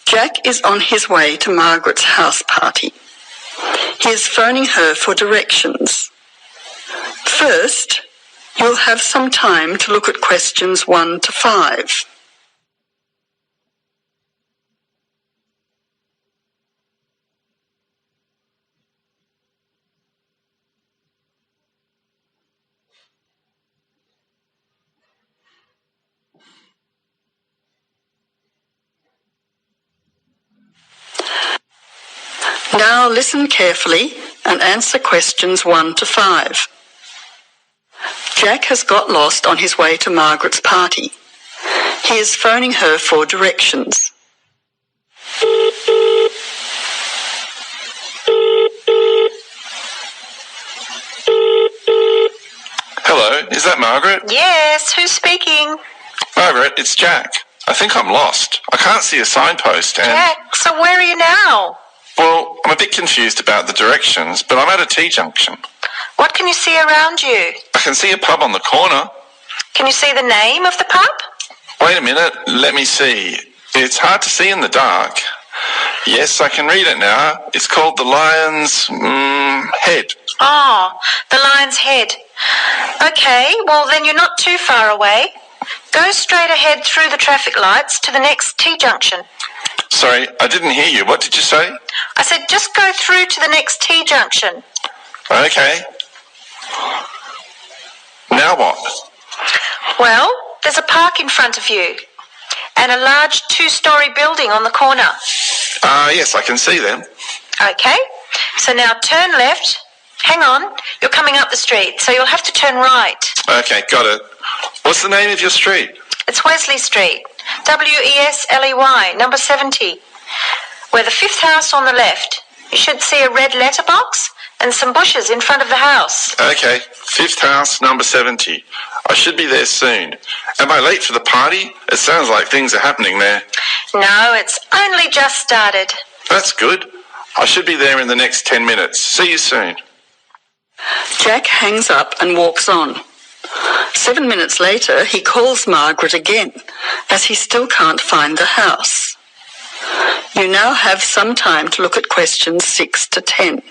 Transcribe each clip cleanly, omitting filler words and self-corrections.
Jack is on his way to Margaret's house party. He is phoning her for directions. First, you'll have some time to look at questions 1 to 5. Now listen carefully and answer questions 1 to 5. Jack has got lost on his way to Margaret's party. He is phoning her for directions. Hello, is that Margaret? Yes, who's speaking? Margaret, it's Jack. I think I'm lost. I can't see a signpost and... Jack, so where are you now? Well, I'm a bit confused about the directions, but I'm at a T-junction. What can you see around you? I can see a pub on the corner. Can you see the name of the pub? Wait a minute, let me see. It's hard to see in the dark. Yes, I can read it now. It's called the Lion's Head. Oh, the Lion's Head. Okay, well then you're not too far away. Go straight ahead through the traffic lights to the next T-junction. Sorry, I didn't hear you. What did you say? I said just go through to the next T-junction. Okay. Now what? Well, there's a park in front of you and a large 2-story building on the corner. Yes, I can see them. Okay, so now turn left. Hang on, you're coming up the street, so you'll have to turn right. Okay, got it. What's the name of your street? It's Wesley Street, Wesley, number 70. We're the 5th house on the left. You should see a red letterbox and some bushes in front of the house. Okay, 5th house, number 70. I should be there soon. Am I late for the party? It sounds like things are happening there. No, it's only just started. That's good. I should be there in the next 10 minutes. See you soon. Jack hangs up and walks on. 7 minutes later, he calls Margaret again, as he still can't find the house. You now have some time to look at questions 6 to 10.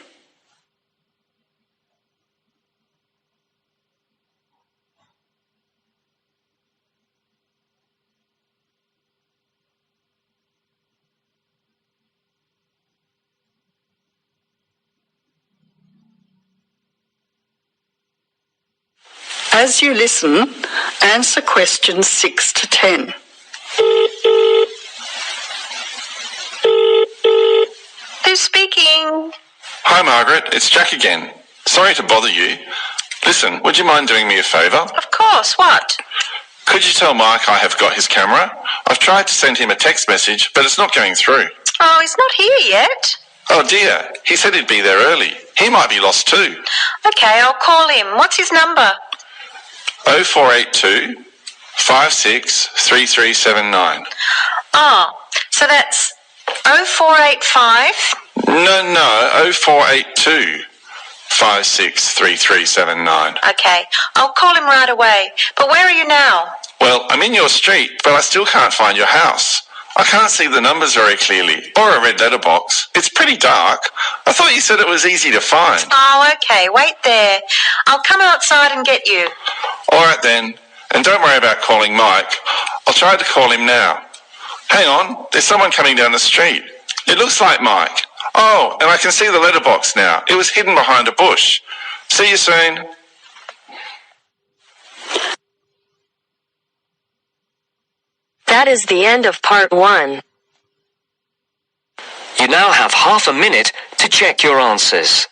As you listen, answer questions 6 to 10. Who's speaking? Hi, Margaret. It's Jack again. Sorry to bother you. Listen, would you mind doing me a favour? Of course, what? Could you tell Mike I have got his camera? I've tried to send him a text message, but it's not going through. Oh, he's not here yet. Oh dear, he said he'd be there early. He might be lost too. Okay, I'll call him. What's his number? 0482 563379. Oh, so that's 0485? No, 0482 563379. Okay, I'll call him right away. But where are you now? Well, I'm in your street, but I still can't find your house. I can't see the numbers very clearly, or a red letterbox. It's pretty dark. I thought you said it was easy to find. Oh, okay, wait there. I'll come outside and get you. All right then, and don't worry about calling Mike. I'll try to call him now. Hang on, there's someone coming down the street. It looks like Mike. Oh, and I can see the letterbox now. It was hidden behind a bush. See you soon. That is the end of part 1. You now have half a minute to check your answers.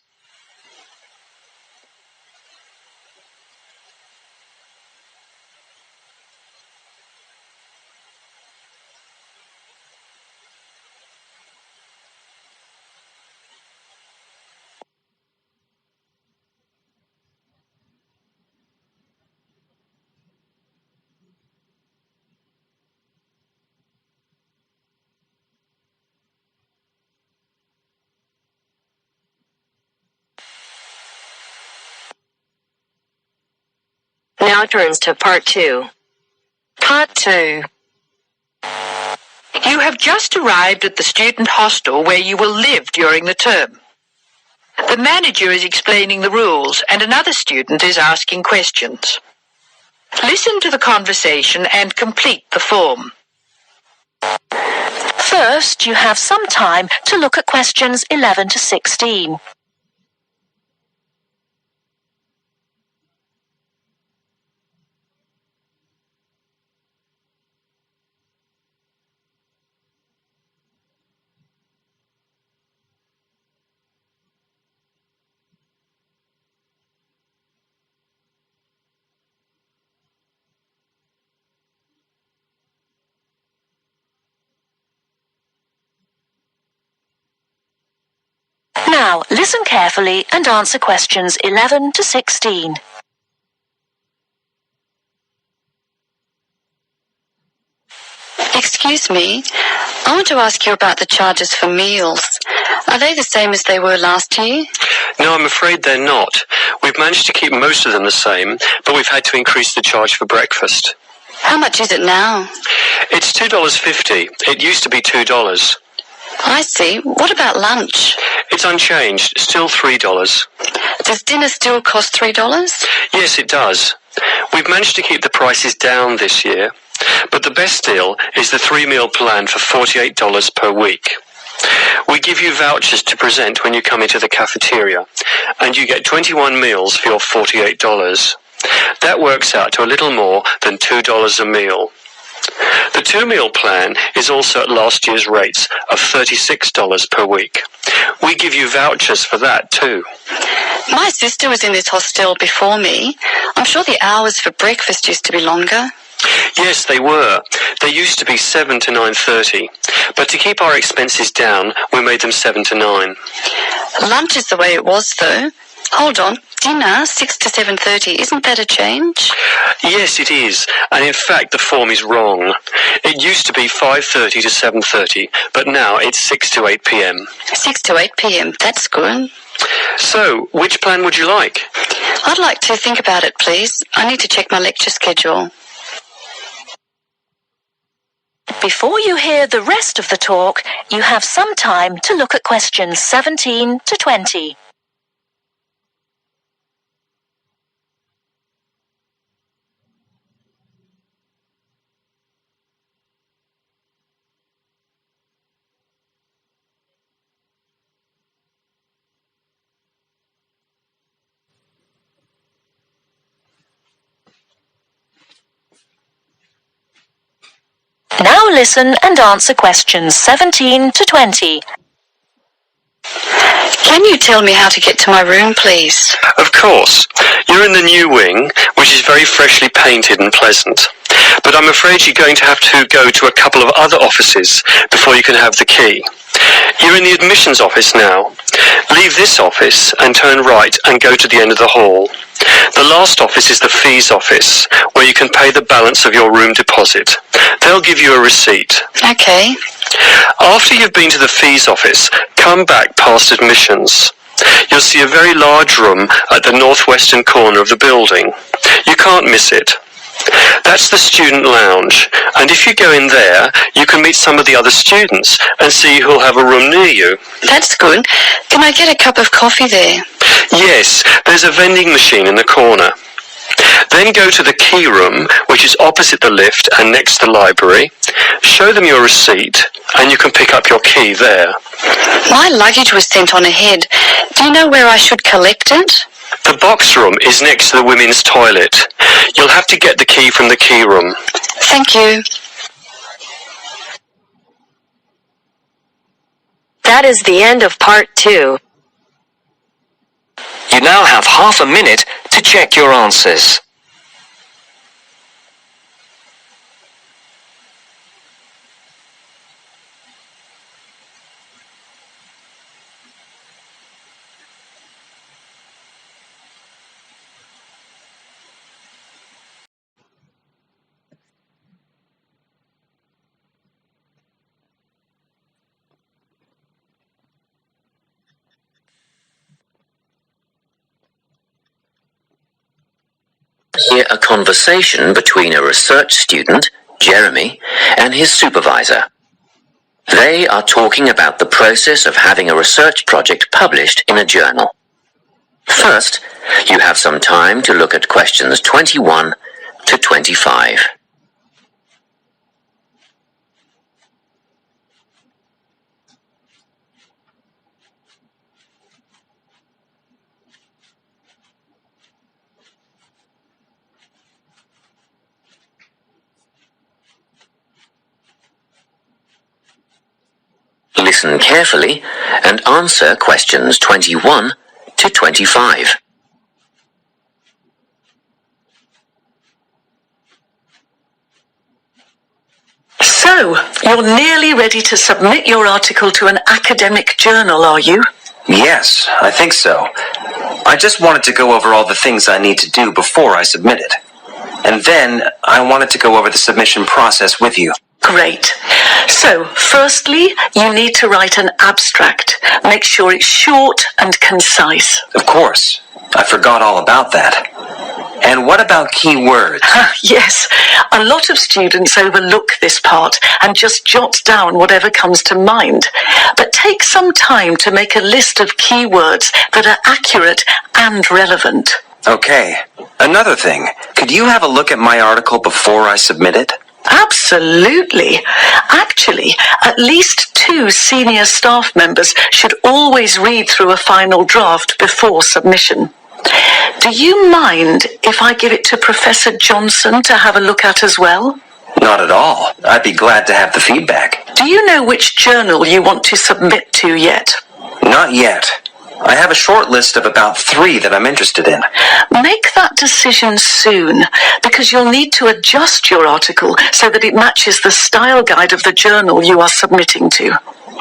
Now turns to part 2. Part 2. You have just arrived at the student hostel where you will live during the term. The manager is explaining the rules and another student is asking questions. Listen to the conversation and complete the form. First, you have some time to look at questions 11 to 16. Now, listen carefully and answer questions 11 to 16. Excuse me, I want to ask you about the charges for meals. Are they the same as they were last year? No, I'm afraid they're not. We've managed to keep most of them the same, but we've had to increase the charge for breakfast. How much is it now? It's $2.50. It used to be $2. I see. What about lunch? It's unchanged, still $3. Does dinner still cost $3? Yes, it does. We've managed to keep the prices down this year, but the best deal is the 3-meal plan for $48 per week. We give you vouchers to present when you come into the cafeteria, and you get 21 meals for your $48. That works out to a little more than $2 a meal. The 2-meal plan is also at last year's rates of $36 per week. We give you vouchers for that too. My sister was in this hostel before me. I'm sure the hours for breakfast used to be longer. Yes, they were. They used to be 7 to 9:30, but to keep our expenses down, we made them 7 to 9. Lunch is the way it was, though. Hold on. Dinner, 6 to 7:30. Isn't that a change? Yes, it is. And in fact, the form is wrong. It used to be 5:30 to 7:30, but now it's 6 to 8 p.m. 6 to 8 p.m. That's good. So, which plan would you like? I'd like to think about it, please. I need to check my lecture schedule. Before you hear the rest of the talk, you have some time to look at questions 17 to 20. Now listen and answer questions 17 to 20. Can you tell me how to get to my room, please? Of course. You're in the new wing, which is very freshly painted and pleasant. But I'm afraid you're going to have to go to a couple of other offices before you can have the key. You're in the admissions office now. Leave this office and turn right and go to the end of the hall. The last office is the fees office, where you can pay the balance of your room deposit. They'll give you a receipt. Okay. After you've been to the fees office, come back past admissions. You'll see a very large room at the northwestern corner of the building. You can't miss it. That's the student lounge, and if you go in there, you can meet some of the other students and see who'll have a room near you. That's good. Can I get a cup of coffee there? Yes, there's a vending machine in the corner. Then go to the key room, which is opposite the lift and next to the library. Show them your receipt, and you can pick up your key there. My luggage was sent on ahead. Do you know where I should collect it? The box room is next to the women's toilet. You'll have to get the key from the key room. Thank you. That is the end of part 2. You now have half a minute to check your answers. Hear a conversation between a research student, Jeremy, and his supervisor. They are talking about the process of having a research project published in a journal. First, you have some time to look at questions 21 to 25. Listen carefully and answer questions 21 to 25. So, you're nearly ready to submit your article to an academic journal, are you? Yes, I think so. I just wanted to go over all the things I need to do before I submit it. And then I wanted to go over the submission process with you. Great. So, firstly, you need to write an abstract. Make sure it's short and concise. Of course. I forgot all about that. And what about keywords? Yes, a lot of students overlook this part and just jot down whatever comes to mind. But take some time to make a list of keywords that are accurate and relevant. Okay. Another thing, could you have a look at my article before I submit it? Absolutely. Actually, at least 2 senior staff members should always read through a final draft before submission. Do you mind if I give it to Professor Johnson to have a look at as well? Not at all. I'd be glad to have the feedback. Do you know which journal you want to submit to yet? Not yet. I have a short list of about 3 that I'm interested in. Make that decision soon, because you'll need to adjust your article so that it matches the style guide of the journal you are submitting to.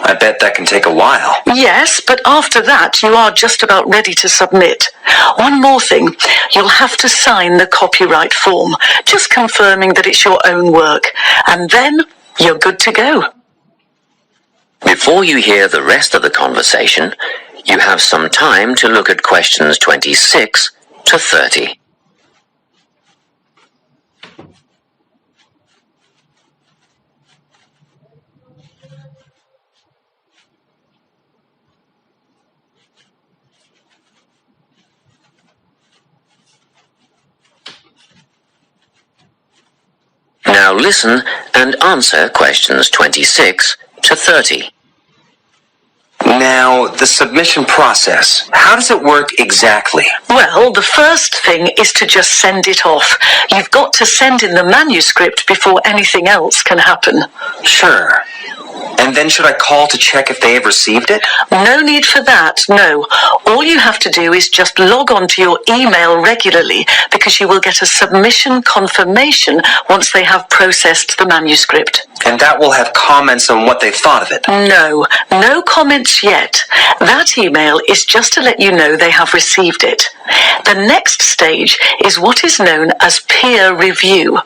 I bet that can take a while. Yes, but after that you are just about ready to submit. One more thing, you'll have to sign the copyright form, just confirming that it's your own work, and then you're good to go. Before you hear the rest of the conversation, you have some time to look at questions 26 to 30. Now listen and answer questions 26 to 30. Now, the submission process. How does it work exactly? Well, the first thing is to just send it off. You've got to send in the manuscript before anything else can happen. Sure. And then should I call to check if they have received it? No need for that, no. All you have to do is just log on to your email regularly, because you will get a submission confirmation once they have processed the manuscript. And that will have comments on what they thought of it? No comments yet. That email is just to let you know they have received it. The next stage is what is known as peer review.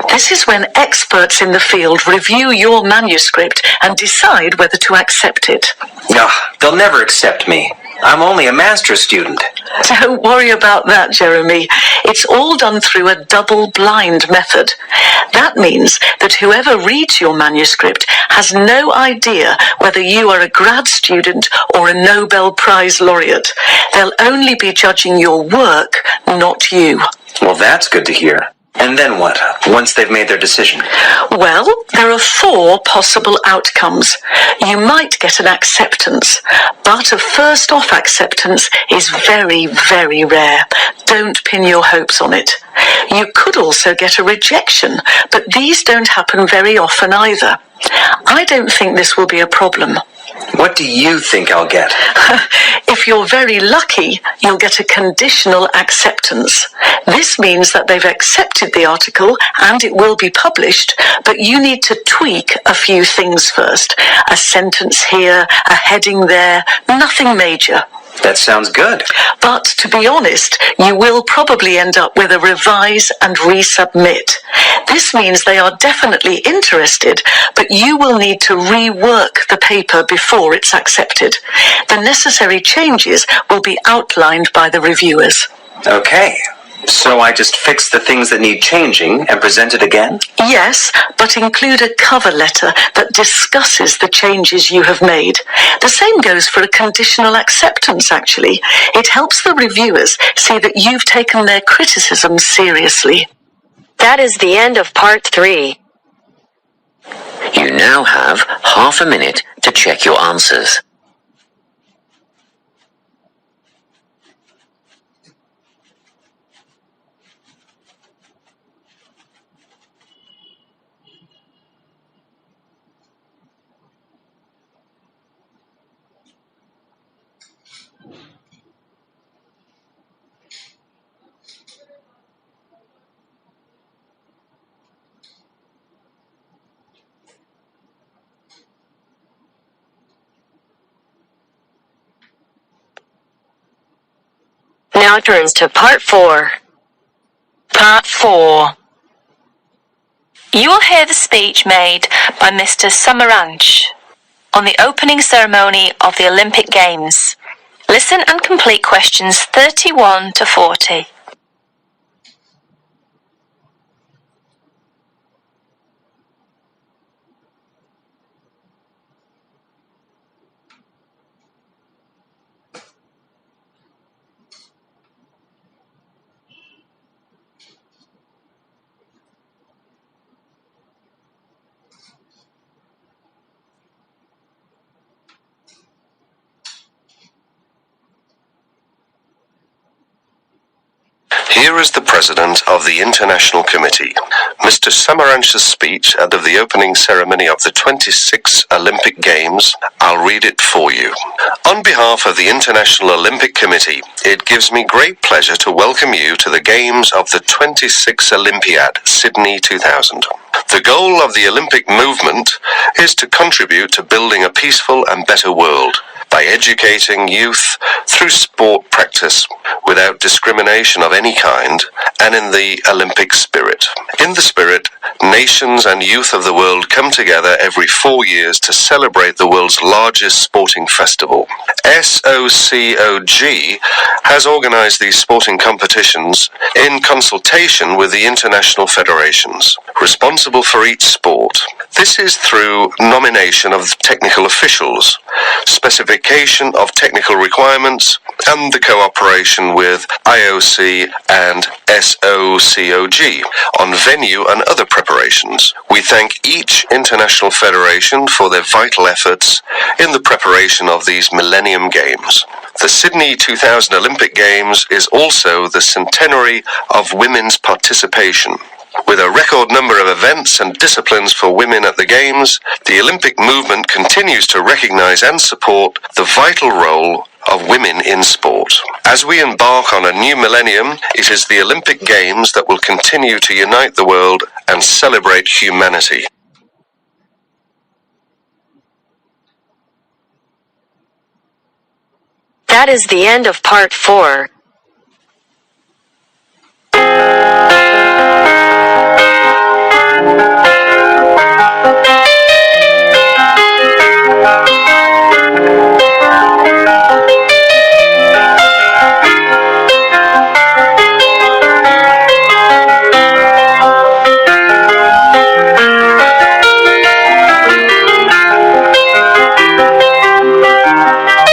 This is when experts in the field review your manuscript and decide whether to accept it. No, they'll never accept me. I'm only a master's student. Don't worry about that, Jeremy. It's all done through a double-blind method. That means that whoever reads your manuscript has no idea whether you are a grad student or a Nobel Prize laureate. They'll only be judging your work, not you. Well, that's good to hear. And then what, once they've made their decision? Well, there are 4 possible outcomes. You might get an acceptance, but a first-off acceptance is very, very rare. Don't pin your hopes on it. You could also get a rejection, but these don't happen very often either. I don't think this will be a problem. What do you think I'll get? If you're very lucky, you'll get a conditional acceptance. This means that they've accepted the article and it will be published, but you need to tweak a few things first. A sentence here, a heading there, nothing major. That sounds good. But to be honest, you will probably end up with a revise and resubmit. This means they are definitely interested, but you will need to rework the paper before it's accepted. The necessary changes will be outlined by the reviewers. Okay. So I just fix the things that need changing and present it again? Yes, but include a cover letter that discusses the changes you have made. The same goes for a conditional acceptance, actually. It helps the reviewers see that you've taken their criticism seriously. That is the end of part 3. You now have half a minute to check your answers. Now turns to part 4. Part 4. You will hear the speech made by Mr. Samaranch on the opening ceremony of the Olympic Games. Listen and complete questions 31 to 40. Here is the President of the International Committee, Mr. Samaranch's speech at the opening ceremony of the 26 Olympic Games. I'll read it for you. On behalf of the International Olympic Committee, it gives me great pleasure to welcome you to the Games of the 26th Olympiad, Sydney 2000. The goal of the Olympic movement is to contribute to building a peaceful and better world by educating youth through sport practice without discrimination of any kind and in the Olympic spirit. In the spirit, nations and youth of the world come together every 4 years to celebrate the world's largest sporting festival. SOCOG has organized these sporting competitions in consultation with the international federations responsible for each sport. This is through nomination of technical officials, specification of technical requirements, and the cooperation with IOC and SOCOG on venue and other preparations. We thank each international federation for their vital efforts in the preparation of these Millennium Games. The Sydney 2000 Olympic Games is also the centenary of women's participation. With a record number of events and disciplines for women at the Games, the Olympic movement continues to recognize and support the vital role of women in sport. As we embark on a new millennium, it is the Olympic Games that will continue to unite the world and celebrate humanity. That is the end of part 4.